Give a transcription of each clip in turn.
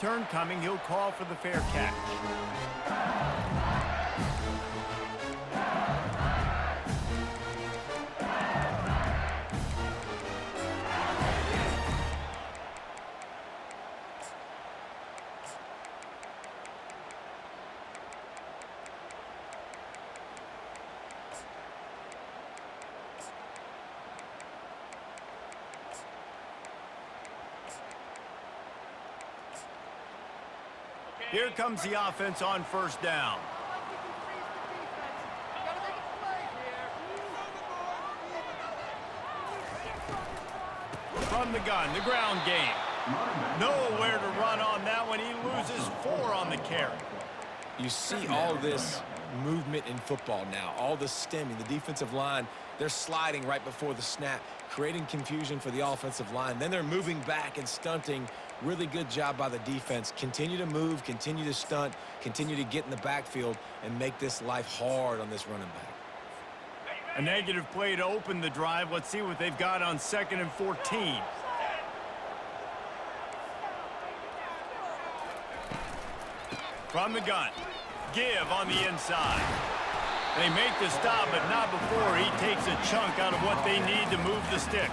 Turn coming, he'll call for the fair catch. Here comes the offense on first down. From the gun, the ground game. Nowhere to run on that one. He loses 4 on the carry. You see all this movement in football now, all the stemming, the defensive line, they're sliding right before the snap, creating confusion for the offensive line. Then they're moving back and stunting. Really good job by the defense. Continue to move, continue to stunt, continue to get in the backfield and make this life hard on this running back. A negative play to open the drive. Let's see what they've got on 2nd and 14. From the gun. Give on the inside. They make the stop, but not before he takes a chunk out of what they need to move the sticks.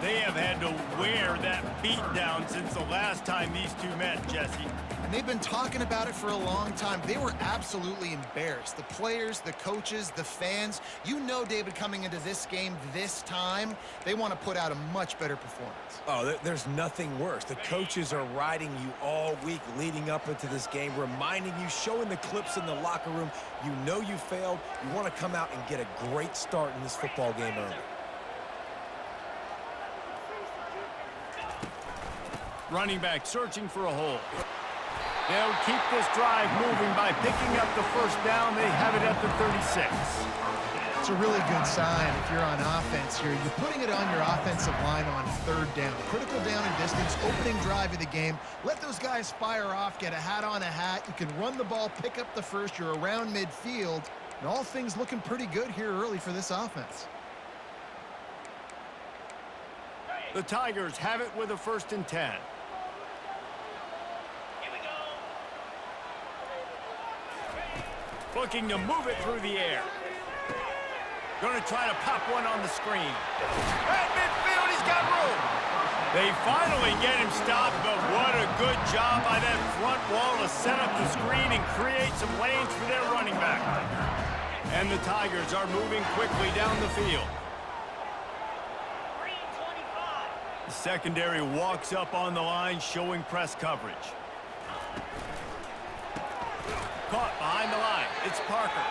They have had to wear that beat down since the last time these two met, Jesse. And they've been talking about it for a long time. They were absolutely embarrassed. The players, the coaches, the fans. You know, David, coming into this game this time, they want to put out a much better performance. Oh, there's nothing worse. The coaches are riding you all week leading up into this game, reminding you, showing the clips in the locker room. You know you failed. You want to come out and get a great start in this football game early. Running back searching for a hole. They'll keep this drive moving by picking up the first down. They have it at the 36. It's a really good sign if you're on offense here. You're putting it on your offensive line on 3rd down. Critical down and distance, opening drive of the game. Let those guys fire off, get a hat on a hat. You can run the ball, pick up the first. You're around midfield. And all things looking pretty good here early for this offense. The Tigers have it with a 1st and 10. Looking to move it through the air. Going to try to pop one on the screen. At midfield, he's got room. They finally get him stopped, but what a good job by that front wall to set up the screen and create some lanes for their running back. And the Tigers are moving quickly down the field. The secondary walks up on the line, showing press coverage. Caught behind the line. It's Parker.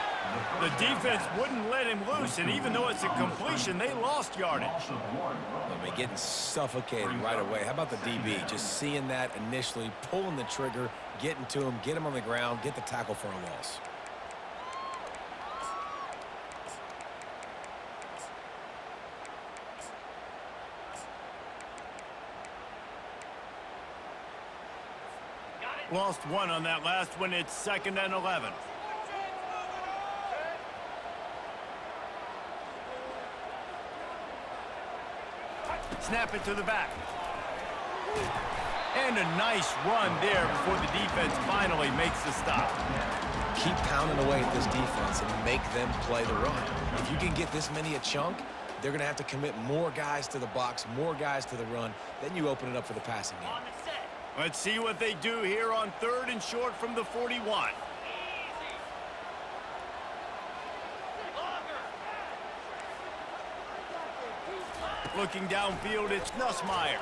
The defense wouldn't let him loose, and even though it's a completion, they lost yardage. I mean, getting suffocated right away. How about the DB? Just seeing that initially, pulling the trigger, getting to him, get him on the ground, get the tackle for a loss. Lost 1 on that last one. It's 2nd and 11. Snap it to the back. And a nice run there before the defense finally makes the stop. Keep pounding away at this defense and make them play the run. If you can get this many a chunk, they're going to have to commit more guys to the box, more guys to the run. Then you open it up for the passing game. Let's see what they do here on 3rd and short from the 41. Looking downfield, it's Nussmeier.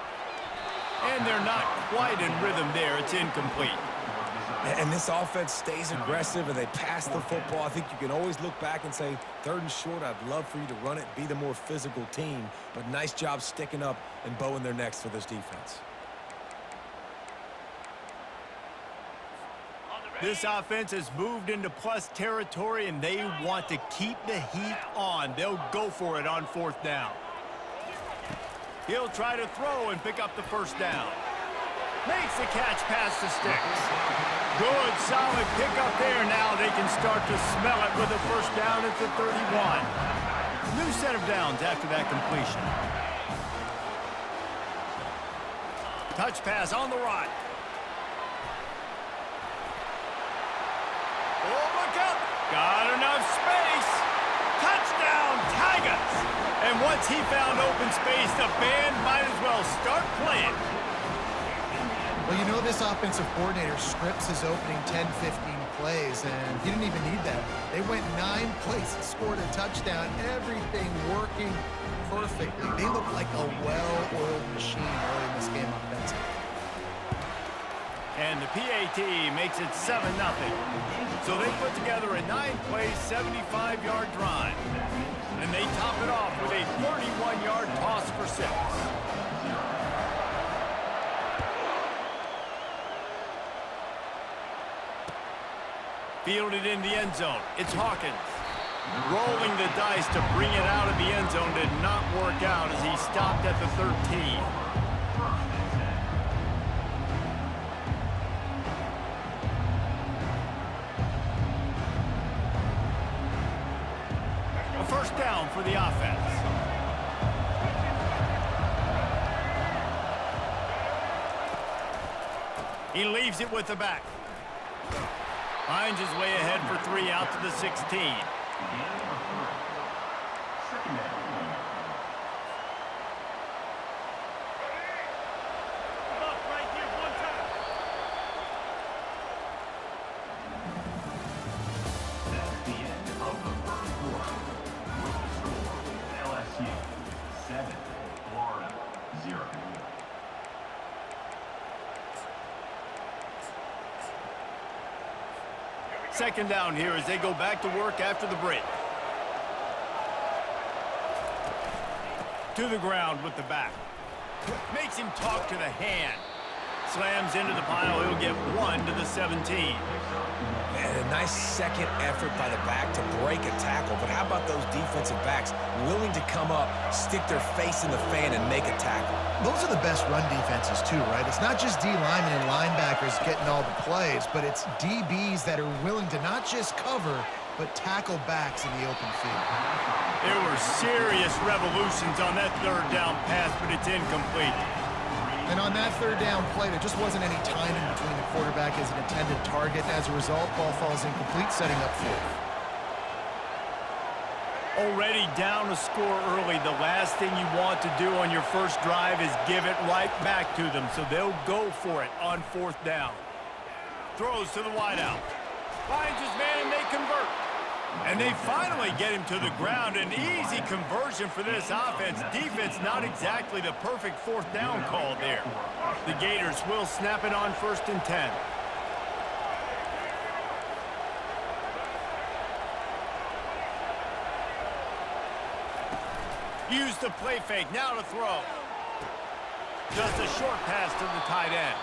And they're not quite in rhythm there. It's incomplete. And this offense stays aggressive and they pass the football. I think you can always look back and say, 3rd and short, I'd love for you to run it, be the more physical team. But nice job sticking up and bowing their necks for this defense. This offense has moved into plus territory, and they want to keep the heat on. They'll go for it on 4th down. He'll try to throw and pick up the first down. Makes the catch past the sticks. Good, solid pickup there. Now they can start to smell it with a first down at the 31. New set of downs after that completion. Touch pass on the right. Once he found open space, the band might as well start playing. Well, you know this offensive coordinator scripts his opening 10, 15 plays, and he didn't even need that. They went 9 plays and scored a touchdown, everything working perfectly. They look like a well-oiled machine early in this game offensively. And the PAT makes it 7-0. So they put together a 9-play, 75-yard drive. And they top it off with a 31-yard toss for 6. Fielded in the end zone. It's Hawkins. Rolling the dice to bring it out of the end zone did not work out as he stopped at the 13. A first down for the offense. He leaves it with the back. Finds his way ahead for 3 out to the 16. Second down here as they go back to work after the break. To the ground with the back. Makes him talk to the hand. Slams into the pile. He'll get 1 to the 17. And a nice second effort by the back to break a tackle. But how about those defensive backs willing to come up, stick their face in the fan, and make a tackle? Those are the best run defenses too, right? It's not just D linemen and linebackers getting all the plays, but it's DBs that are willing to not just cover, but tackle backs in the open field. There were serious revolutions on that third down pass, but it's incomplete. And on that third down play, there just wasn't any timing between the quarterback as an intended target. As a result, ball falls incomplete, setting up fourth. Already down a score early. The last thing you want to do on your first drive is give it right back to them, so they'll go for it on fourth down. Throws to the wideout. Finds his man, and they convert. And they finally get him to the ground. An easy conversion for this offense. Defense not exactly the perfect fourth down call there. The Gators will snap it on 1st and 10. Use the play fake, now to throw. Just a short pass to the tight end.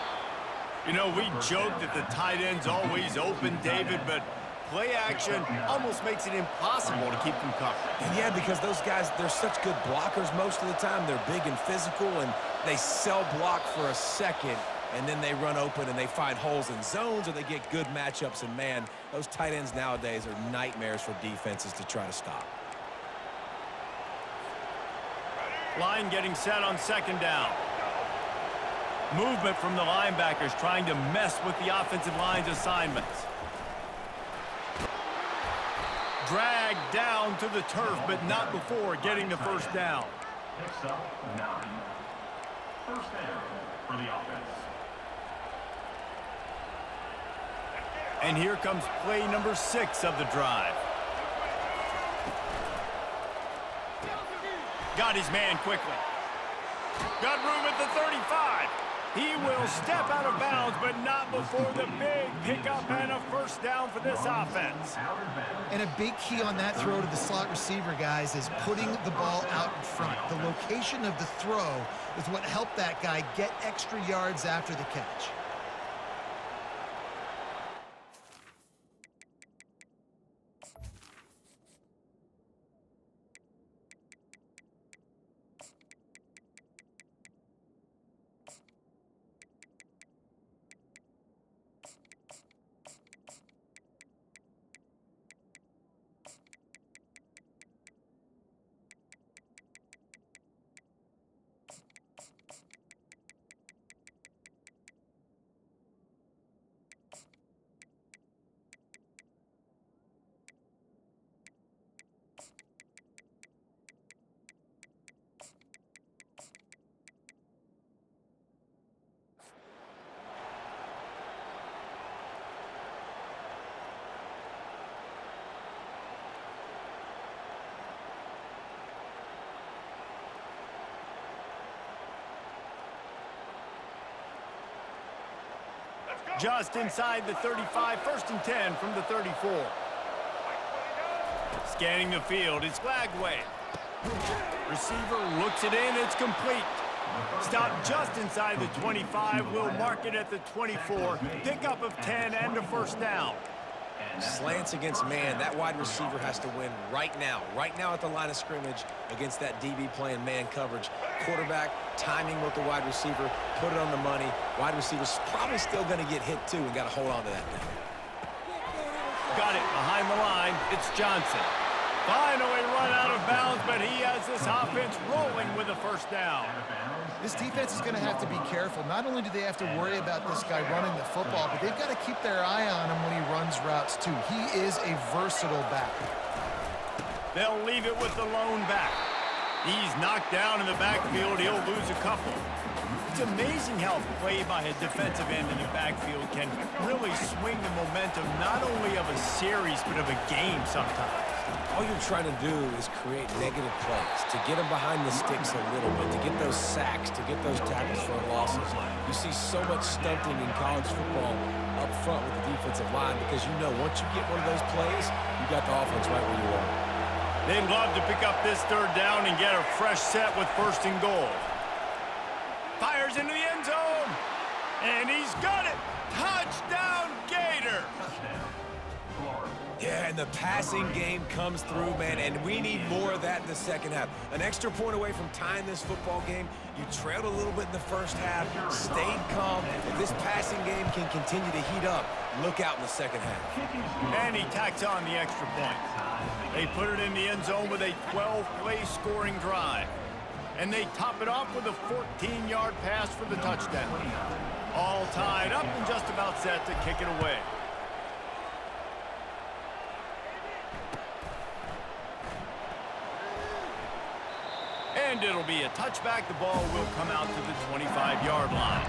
You know, we joke that the tight end's always open, David, but play action almost makes it impossible to keep them covered. And yeah, because those guys, they're such good blockers most of the time. They're big and physical, and they sell block for a second, and then they run open and they find holes in zones, or they get good matchups. And, man, those tight ends nowadays are nightmares for defenses to try to stop. Line getting set on second down. Movement from the linebackers trying to mess with the offensive line's assignments. Dragged down to the turf, but not before getting the first down. Picks up 9. First down for the offense. And here comes play number 6 of the drive. Got his man quickly. Got room at the 35. He will step out of bounds, but not before the big pickup and a first down for this offense. And a big key on that throw to the slot receiver, guys, is putting the ball out in front. The location of the throw is what helped that guy get extra yards after the catch. Just inside the 35, 1st and 10 from the 34. Scanning the field, it's Lagway. Receiver looks it in, it's complete. Stop just inside the 25, we'll mark it at the 24. Pickup of 10 and a 1st down. Slants against man, that wide receiver has to win right now at the line of scrimmage against that DB playing man coverage. Quarterback timing with the wide receiver, put it on the money. Wide receiver's probably still going to get hit too and got to hold on to that thing. Got it behind the line, it's Johnson. Finally run out of bounds, but he has this offense rolling with a 1st down. This defense is going to have to be careful. Not only do they have to worry about this guy running the football, but they've got to keep their eye on him when he runs routes too. He is a versatile back. They'll leave it with the lone back. He's knocked down in the backfield. He'll lose a couple. It's amazing how play by a defensive end in the backfield can really swing the momentum not only of a series but of a game sometimes. All you're trying to do is create negative plays, to get them behind the sticks a little bit, to get those sacks, to get those tackles for losses. You see so much stunting in college football up front with the defensive line because you know once you get one of those plays, you got the offense right where you want. They'd love to pick up this 3rd down and get a fresh set with 1st and goal. Fires into the end zone, and he's got it. Touchdown, Gator. Yeah, and the passing game comes through, man, and we need more of that in the 2nd half. An extra point away from tying this football game. You trailed a little bit in the 1st half, stayed calm. If this passing game can continue to heat up, look out in the 2nd half. And he tacks on the extra point. They put it in the end zone with a 12-play scoring drive. And they top it off with a 14-yard pass for the touchdown. All tied up and just about set to kick it away. And it'll be a touchback. The ball will come out to the 25-yard line.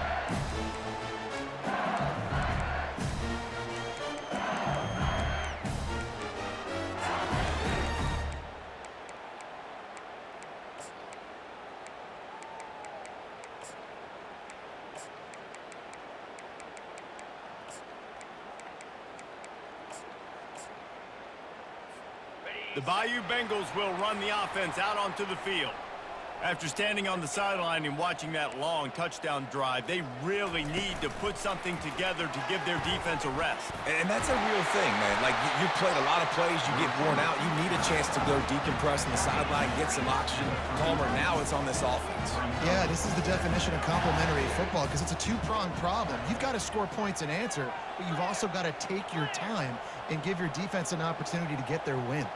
The Bayou Bengals will run the offense out onto the field. After standing on the sideline and watching that long touchdown drive, they really need to put something together to give their defense a rest. And that's a real thing, man. Like, you played a lot of plays, you get worn out, you need a chance to go decompress on the sideline, get some oxygen. Palmer, now it's on this offense. Yeah, this is the definition of complementary football because it's a two-pronged problem. You've got to score points and answer, but you've also got to take your time and give your defense an opportunity to get their wind.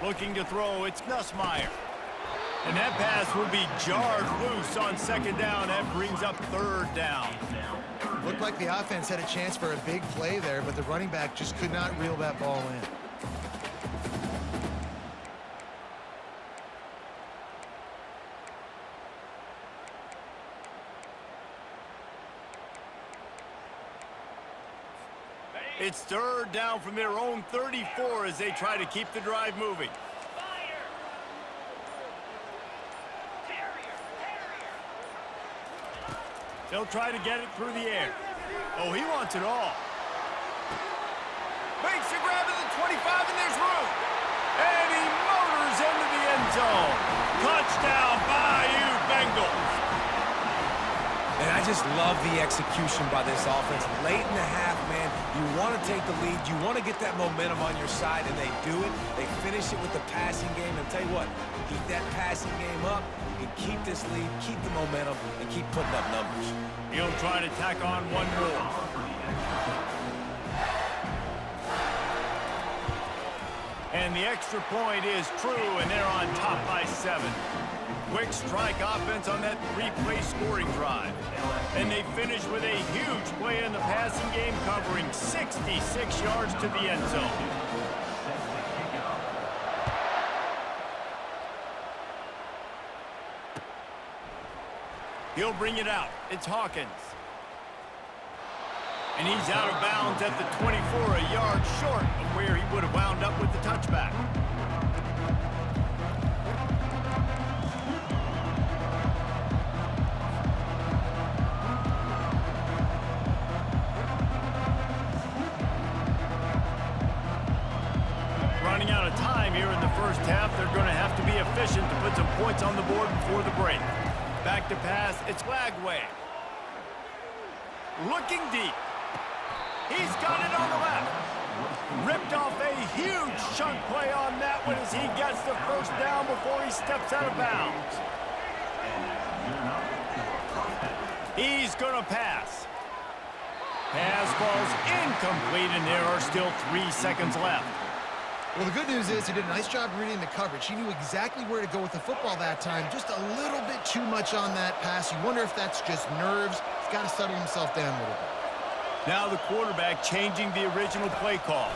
Looking to throw, it's Nussmeier. And that pass will be jarred loose on 2nd down. That brings up 3rd down. Looked like the offense had a chance for a big play there, but the running back just could not reel that ball in. It's 3rd down from their own 34 as they try to keep the drive moving. They'll try to get it through the air. Oh, he wants it all. Makes a grab at the 25, and there's room. And he motors into the end zone. Touchdown, Bayou Bengals. And I just love the execution by this offense. Late in the half, man, you want to take the lead. You want to get that momentum on your side, and they do it. They finish it with the passing game. And tell you what, keep that passing game up. You can keep this lead, keep the momentum, and keep putting up numbers. He'll try to tack on one more. And the extra point is true, and they're on top by 7. Quick strike offense on that 3-play scoring drive. And they finish with a huge play in the passing game, covering 66 yards to the end zone. He'll bring it out. It's Hawkins. And he's out of bounds at the 24, a yard short of where he would have wound up with the touchback. the board before the break. Back to pass, it's Lagway. Looking deep. He's got it on the left. Ripped off a huge chunk play on that one as he gets the first down before he steps out of bounds. He's going to pass. Pass falls incomplete, and there are still 3 seconds left. Well, the good news is he did a nice job reading the coverage. He knew exactly where to go with the football that time. Just a little bit too much on that pass. You wonder if that's just nerves. He's got to settle himself down a little bit. Now the quarterback changing the original play call.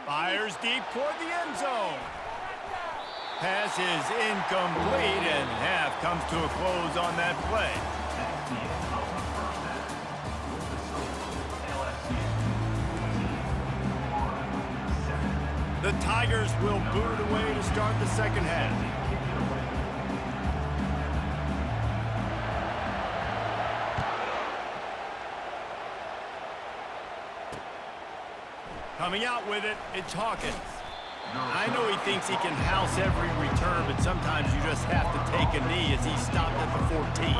Fires deep toward the end zone. Pass is incomplete, and half comes to a close on that play. The Tigers will boot it away to start the second half. Coming out with it, it's Hawkins. I know he thinks he can house every return, but sometimes you just have to take a knee as he stopped at the 14.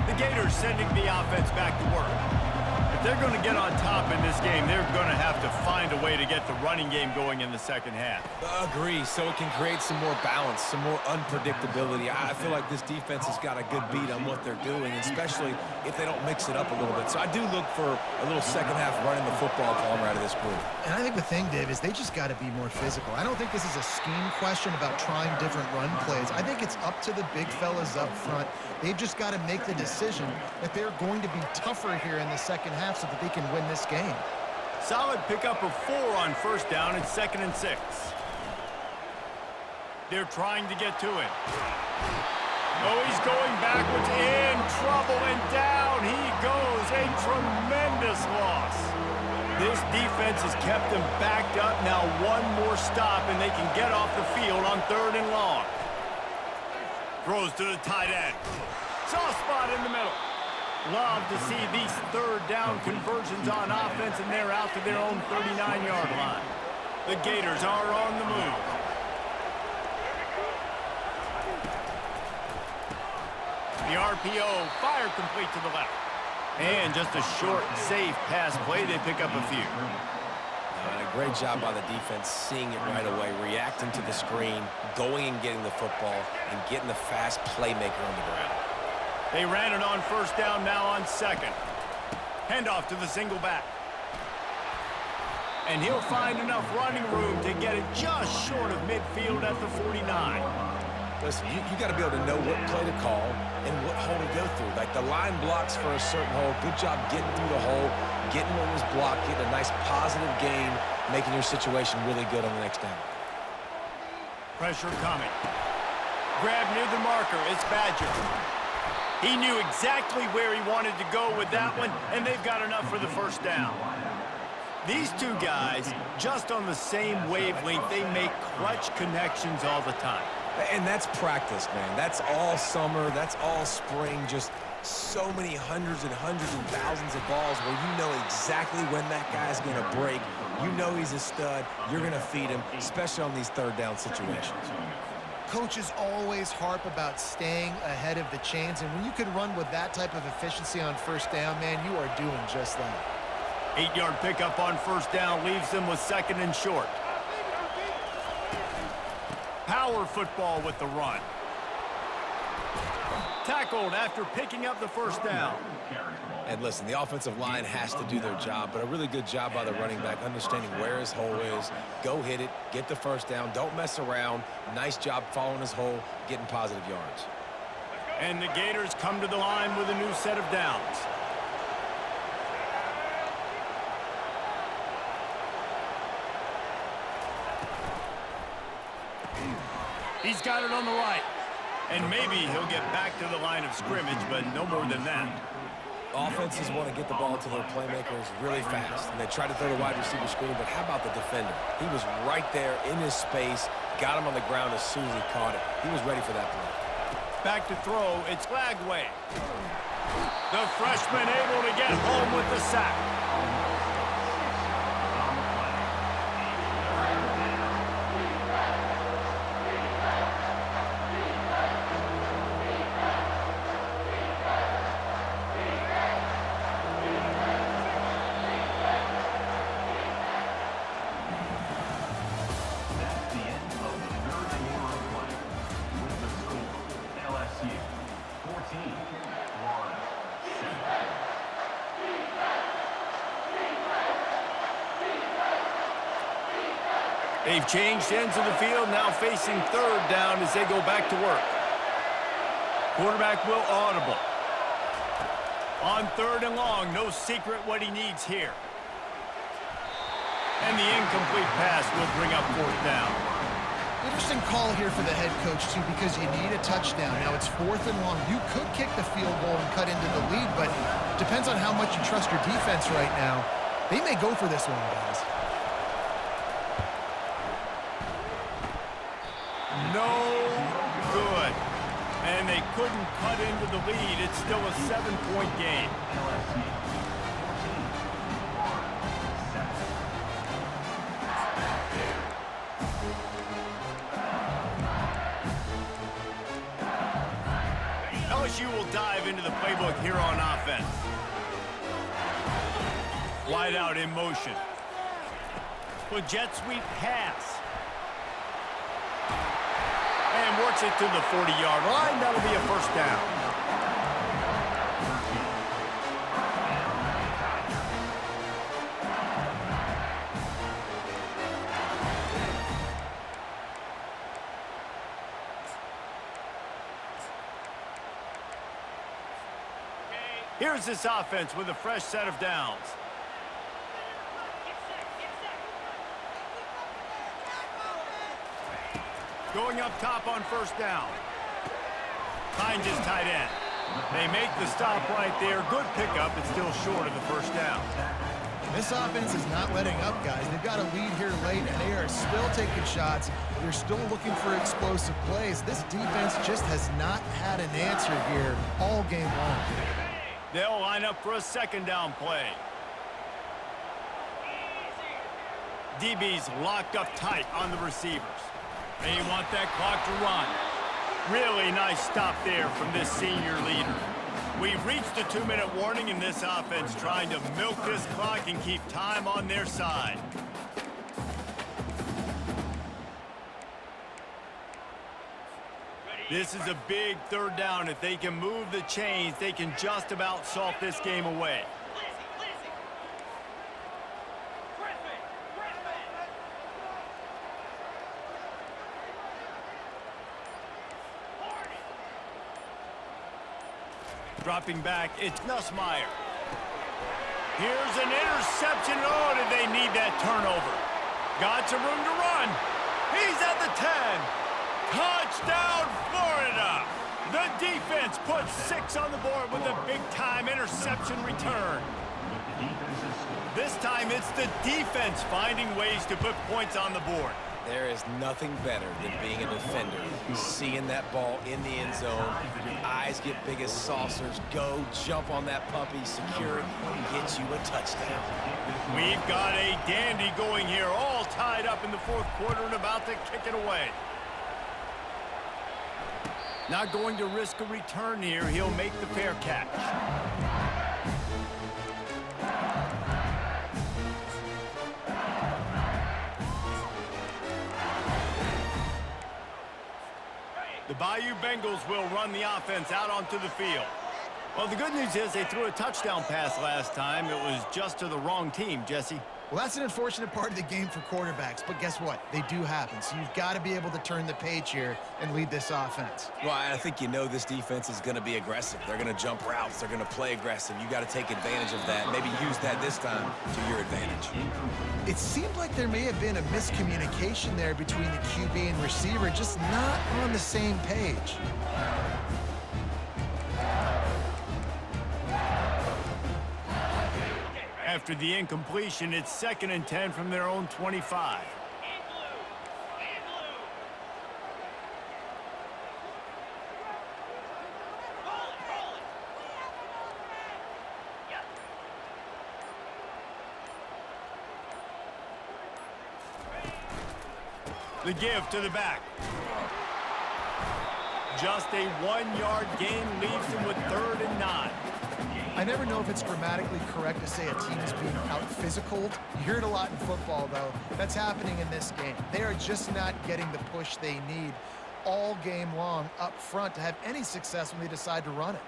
The Gators sending the offense back to work. If they're going to get on top in this game, they're going to have to find a way to get the running game going in the second half. Agree, so it can create some more balance, some more unpredictability. I feel like this defense has got a good beat on what they're doing, especially if they don't mix it up a little bit. So I do look for a little second half running the football calmer out of this group. And I think the thing, Dave, is they just got to be more physical. I don't think this is a scheme question about trying different run plays. I think it's up to the big fellas up front. They've just got to make the decision that they're going to be tougher here in the second half so that they can win this game. Solid pickup of 4 on first down and 2nd and 6. They're trying to get to it. Oh, he's going backwards, in trouble, and down he goes. A tremendous loss. This defense has kept them backed up. Now one more stop, and they can get off the field on 3rd and long. Throws to the tight end. Soft spot in the middle. Love to see these 3rd down conversions on offense, and they're out to their own 39-yard line. The Gators are on the move. The RPO, fire complete to the left. And just a short, safe pass play. They pick up a few. And a great job by the defense, seeing it right away, reacting to the screen, going and getting the football, and getting the fast playmaker on the ground. They ran it on first down, now on 2nd. Handoff to the single back. And he'll find enough running room to get it just short of midfield at the 49. Listen, you got to be able to know what play to call and what hole to go through. Like the line blocks for a certain hole. Good job getting through the hole, getting what was blocked, getting a nice positive gain, making your situation really good on the next down. Pressure coming. Grab near the marker. It's Badger. He knew exactly where he wanted to go with that one, and they've got enough for the first down. These two guys, just on the same wavelength, they make clutch connections all the time. And that's practice, man. That's all summer. That's all spring. Just so many hundreds and thousands of balls where you know exactly when that guy's going to break. You know he's a stud. You're going to feed him, especially on these 3rd down situations. Coaches always harp about staying ahead of the chains, and when you can run with that type of efficiency on first down, man, you are doing just that. 8-yard pickup on first down leaves them with 2nd and short. Power football with the run. Tackled after picking up the first down. And listen, the offensive line has to do their job, but a really good job by the running back, understanding where his hole is. Go hit it, get the first down, don't mess around. Nice job following his hole, getting positive yards. And the Gators come to the line with a new set of downs. He's got it on the right. And maybe he'll get back to the line of scrimmage, but no more than that. Offenses want to get the ball to their playmakers really fast, and they try to throw the wide receiver screen, but how about the defender? He was right there in his space, got him on the ground as soon as he caught it. He was ready for that play. Back to throw, it's Lagway. The freshman able to get home with the sack. They've changed ends of the field, now facing third down as they go back to work. Quarterback will audible. On third and long, no secret what he needs here. And the incomplete pass will bring up fourth down. Interesting call here for the head coach, too, because you need a touchdown. Now it's fourth and long. You could kick the field goal and cut into the lead, but depends on how much you trust your defense right now. They may go for this one, guys. No good. And they couldn't cut into the lead. It's still a 7-point game. LSU will dive into the playbook here on offense. Wide out in motion. With jet sweep pass. And works it to the 40-yard line. That'll be a first down. Here's this offense with a fresh set of downs. Going up top on first down. Finds his tight end. They make the stop right there. Good pickup. It's still short of the first down. This offense is not letting up, guys. They've got a lead here late, and they are still taking shots. They're still looking for explosive plays. This defense just has not had an answer here all game long. They'll line up for a second down play. DB's locked up tight on the receivers. They want that clock to run. Really nice stop there from this senior leader. We've reached a 2-minute warning in this offense, trying to milk this clock and keep time on their side. This is a big third down. If they can move the chains, they can just about salt this game away. Dropping back, it's Nussmeier. Here's an interception. Oh, did they need that turnover? Got some room to run. He's at the 10. Touchdown, Florida. The defense puts 6 on the board with a big-time interception return. This time, it's the defense finding ways to put points on the board. There is nothing better than being a defender, seeing that ball in the end zone. Your eyes get big as saucers. Go, jump on that puppy, secure it, get you a touchdown. We've got a dandy going here, all tied up in the fourth quarter and about to kick it away. Not going to risk a return here. He'll make the fair catch. The Bayou Bengals will run the offense out onto the field. Well, the good news is they threw a touchdown pass last time. It was just to the wrong team, Jesse. Well, that's an unfortunate part of the game for quarterbacks, but guess what? They do happen, so you've got to be able to turn the page here and lead this offense. Well, I think you know this defense is going to be aggressive. They're going to jump routes. They're going to play aggressive. You got to take advantage of that. Maybe use that this time to your advantage. It seemed like there may have been a miscommunication there between the QB and receiver, just not on the same page. After the incompletion, it's 2nd and 10 from their own 25. The give to the back. Just a 1-yard gain leaves them with 3rd and 9. I never know if it's grammatically correct to say a team is being out-physicaled. You hear it a lot in football, though. That's happening in this game. They are just not getting the push they need all game long up front to have any success when they decide to run it.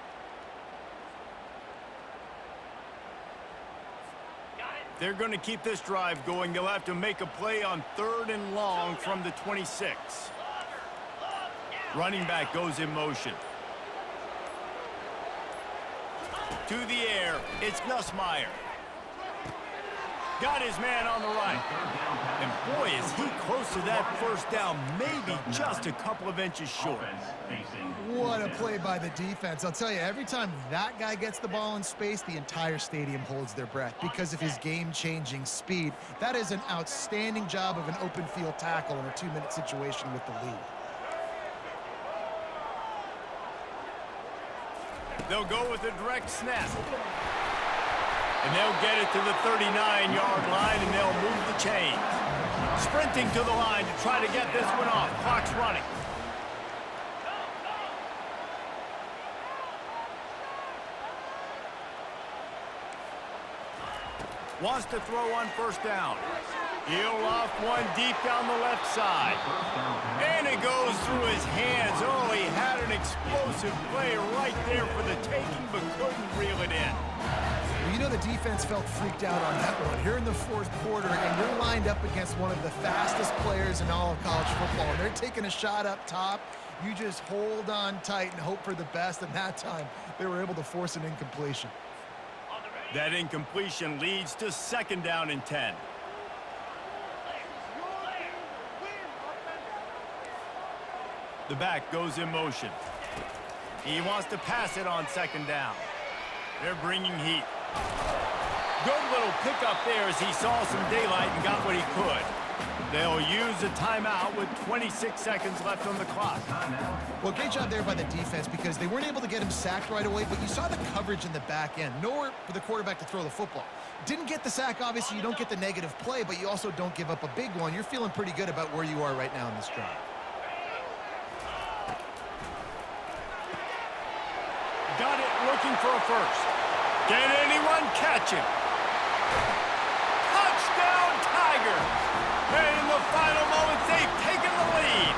They're going to keep this drive going. They'll have to make a play on 3rd and long from the 26. Running back goes in motion. To the air, it's Nussmeier. Got his man on the right. And boy, is he close to that 1st down, maybe just a couple of inches short. What a play by the defense. I'll tell you, every time that guy gets the ball in space, the entire stadium holds their breath because of his game-changing speed. That is an outstanding job of an open field tackle in a 2-minute situation with the lead. They'll go with a direct snap. And they'll get it to the 39-yard line, and they'll move the chains. Sprinting to the line to try to get this one off. Clock's running. Wants to throw on 1st down. He'll off one deep down the left side. And it goes through his hands. Oh, he had an explosive play right there for the taking, but couldn't reel it in. Well, you know the defense felt freaked out on that one. Here in the 4th quarter, and you're lined up against one of the fastest players in all of college football, and they're taking a shot up top. You just hold on tight and hope for the best, and that time they were able to force an incompletion. That incompletion leads to 2nd down and 10. The back goes in motion. He wants to pass it on 2nd down. They're bringing heat. Good little pickup there as he saw some daylight and got what he could. They'll use a timeout with 26 seconds left on the clock. Well, great job there by the defense because they weren't able to get him sacked right away, but you saw the coverage in the back end. Nowhere for the quarterback to throw the football. Didn't get the sack, obviously. You don't get the negative play, but you also don't give up a big one. You're feeling pretty good about where you are right now in this drive. Got it, looking for a first. Can anyone catch him? Touchdown, Tigers! And in the final moments, they've taken the lead.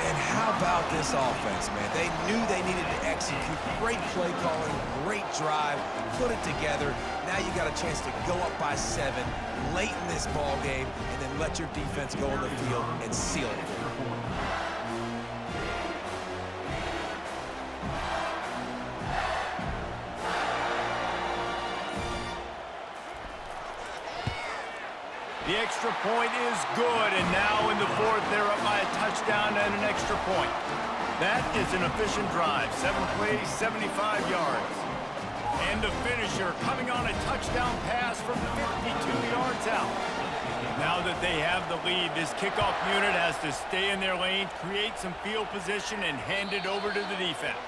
And how about this offense, man? They knew they needed to execute. Great play calling, great drive, put it together. Now you got a chance to go up by 7 late in this ball game and then let your defense go on the field and seal it. The extra point is good, and now in the 4th, they're up by a touchdown and an extra point. That is an efficient drive. 7 plays, 75 yards. And the finisher coming on a touchdown pass from 52 yards out. Now that they have the lead, this kickoff unit has to stay in their lane, create some field position, and hand it over to the defense.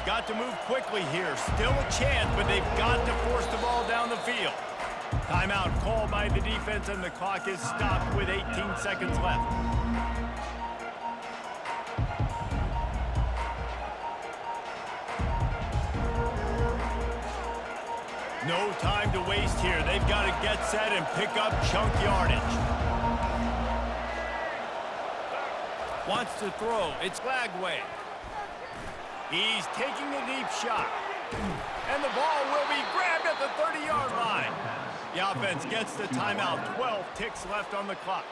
Got to move quickly here. Still a chance, but they've got to force the ball down the field. Timeout called by the defense, and the clock is stopped with 18 seconds left. No time to waste here. They've got to get set and pick up chunk yardage. Wants to throw. It's Lagway. He's taking a deep shot. And the ball will be grabbed at the 30-yard line. The offense gets the timeout. 12 ticks left on the clock.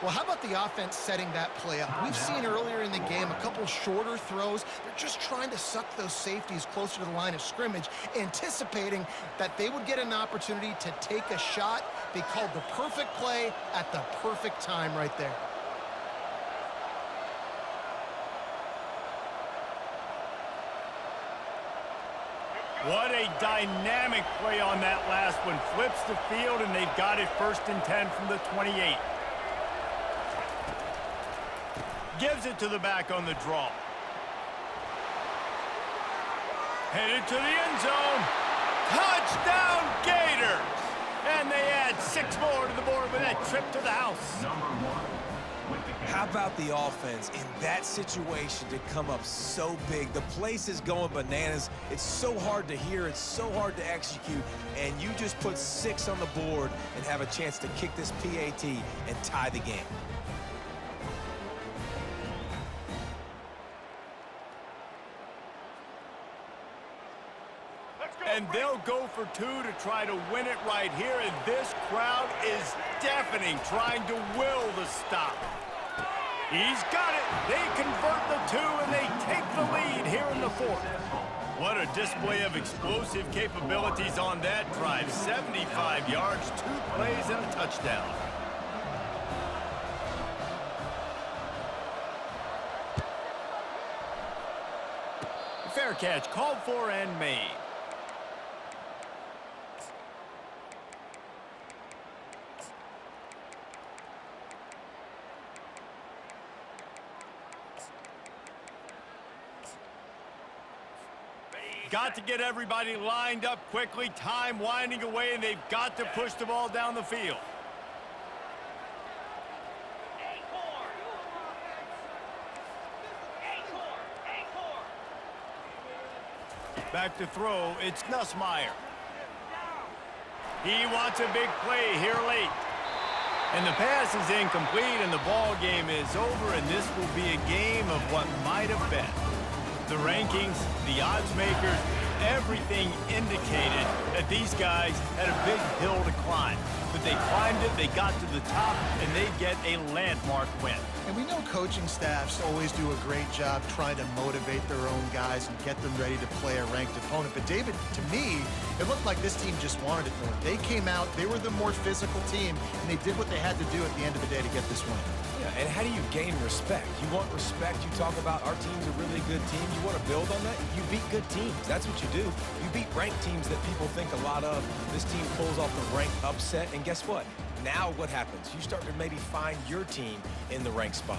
Well, how about the offense setting that play up? We've seen earlier in the game a couple shorter throws. They're just trying to suck those safeties closer to the line of scrimmage, anticipating that they would get an opportunity to take a shot. They called the perfect play at the perfect time right there. What a dynamic play on that last one. Flips the field, and they've got it 1st and 10 from the 28. Gives it to the back on the draw. Headed to the end zone. Touchdown, Gators! And they add 6 more to the board with that trip to the house. Number 1. How about the offense in that situation to come up so big? The place is going bananas. It's so hard to hear. It's so hard to execute. And you just put 6 on the board and have a chance to kick this PAT and tie the game. And they'll go for 2 to try to win it right here. And this crowd is deafening, trying to will the stop. He's got it. They convert the 2, and they take the lead here in the 4th. What a display of explosive capabilities on that drive. 75 yards, 2 plays, and a touchdown. Fair catch, called for and made. Got to get everybody lined up quickly. Time winding away, and they've got to push the ball down the field. Back to throw, it's Nussmeier. He wants a big play here late. And the pass is incomplete, and the ball game is over, and this will be a game of what might have been. The rankings, the odds makers, everything indicated that these guys had a big hill to climb. But they climbed it, they got to the top, and they get a landmark win. And we know coaching staffs always do a great job trying to motivate their own guys and get them ready to play a ranked opponent. But David, to me, it looked like this team just wanted it more. They came out, they were the more physical team, and they did what they had to do at the end of the day to get this win. Yeah, and how do you gain respect? You want respect. You talk about our team's a really good team. You want to build on that? You beat good teams. That's what you do. You beat ranked teams that people think a lot of. This team pulls off the ranked upset, and guess what? Now what happens? You start to maybe find your team in the ranked spot.